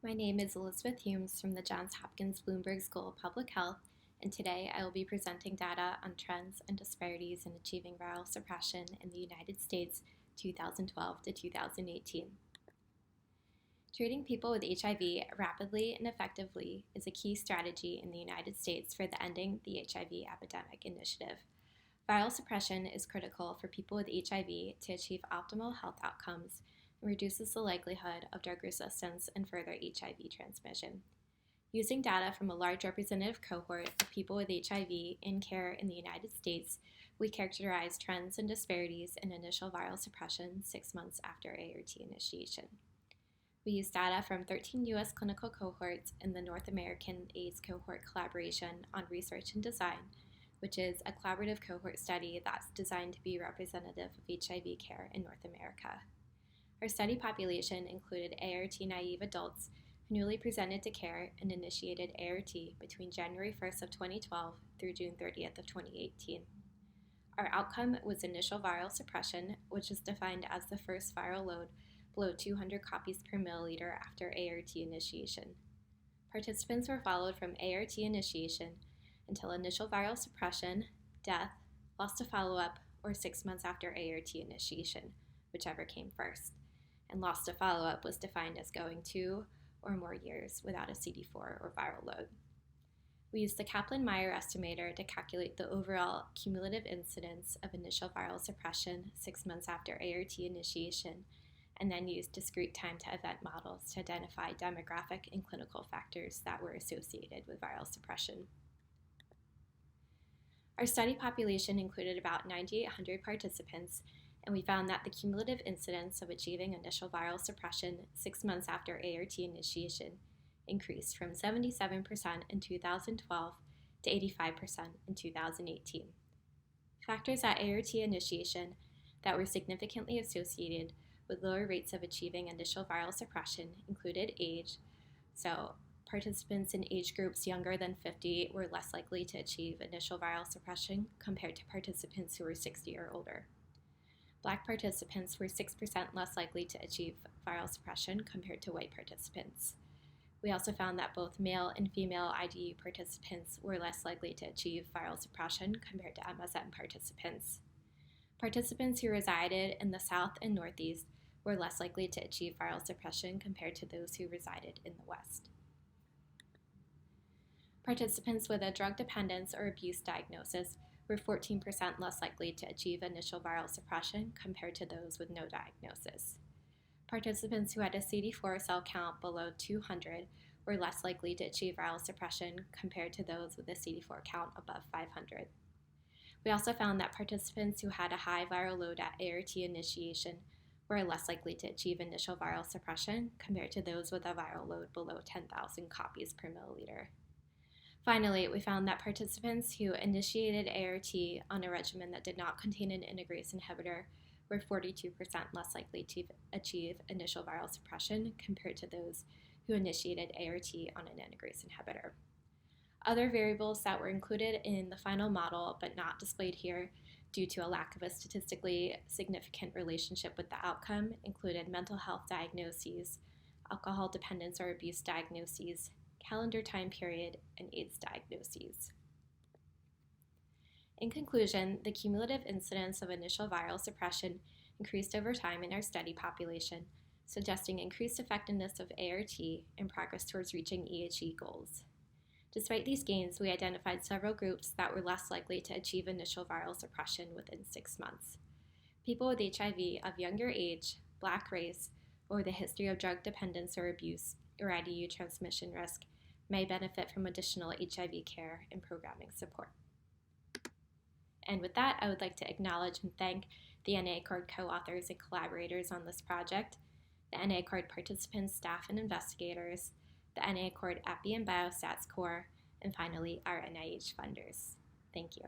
My name is Elizabeth Humes from the Johns Hopkins Bloomberg School of Public Health, and today I will be presenting data on trends and disparities in achieving viral suppression in the United States 2012 to 2018. Treating people with HIV rapidly and effectively is a key strategy in the United States for the Ending the HIV Epidemic initiative. Viral suppression is critical for people with HIV to achieve optimal health outcomes and reduces the likelihood of drug resistance and further HIV transmission. Using data from a large representative cohort of people with HIV in care in the United States, we characterized trends and disparities in initial viral suppression 6 months after ART initiation. We used data from 13 U.S. clinical cohorts in the North American AIDS cohort collaboration on research and design, which is a collaborative cohort study that's designed to be representative of HIV care in North America. Our study population included ART-naive adults who newly presented to care and initiated ART between January 1st of 2012 through June 30th of 2018. Our outcome was initial viral suppression, which is defined as the first viral load below 200 copies per milliliter after ART initiation. Participants were followed from ART initiation until initial viral suppression, death, loss to follow-up, or 6 months after ART initiation, whichever came first. And loss to follow-up was defined as going 2 or more years without a CD4 or viral load. We used the Kaplan-Meier estimator to calculate the overall cumulative incidence of initial viral suppression 6 months after ART initiation, and then used discrete time-to-event models to identify demographic and clinical factors that were associated with viral suppression. Our study population included about 9,800 participants, and we found that the cumulative incidence of achieving initial viral suppression 6 months after ART initiation increased from 77% in 2012 to 85% in 2018. Factors at ART initiation that were significantly associated with lower rates of achieving initial viral suppression included age, so participants in age groups younger than 50 were less likely to achieve initial viral suppression compared to participants who were 60 or older. Black participants were 6% less likely to achieve viral suppression compared to white participants. We also found that both male and female IDU participants were less likely to achieve viral suppression compared to MSM participants. Participants who resided in the South and Northeast were less likely to achieve viral suppression compared to those who resided in the West. Participants with a drug dependence or abuse diagnosis were 14% less likely to achieve initial viral suppression compared to those with no diagnosis. Participants who had a CD4 cell count below 200 were less likely to achieve viral suppression compared to those with a CD4 count above 500. We also found that participants who had a high viral load at ART initiation were less likely to achieve initial viral suppression compared to those with a viral load below 10,000 copies per milliliter. Finally, we found that participants who initiated ART on a regimen that did not contain an integrase inhibitor were 42% less likely to achieve initial viral suppression compared to those who initiated ART on an integrase inhibitor. Other variables that were included in the final model but not displayed here due to a lack of a statistically significant relationship with the outcome included mental health diagnoses, alcohol dependence or abuse diagnoses, calendar time period, and AIDS diagnoses. In conclusion, the cumulative incidence of initial viral suppression increased over time in our study population, suggesting increased effectiveness of ART and progress towards reaching EHE goals. Despite these gains, we identified several groups that were less likely to achieve initial viral suppression within 6 months. People with HIV of younger age, Black race, or with a history of drug dependence or abuse or IDU transmission risk may benefit from additional HIV care and programming support. And with that, I would like to acknowledge and thank the NA-ACORD co-authors and collaborators on this project, the NA-ACORD participants, staff, and investigators, the NA-ACORD Epi and Biostats Core, and finally, our NIH funders. Thank you.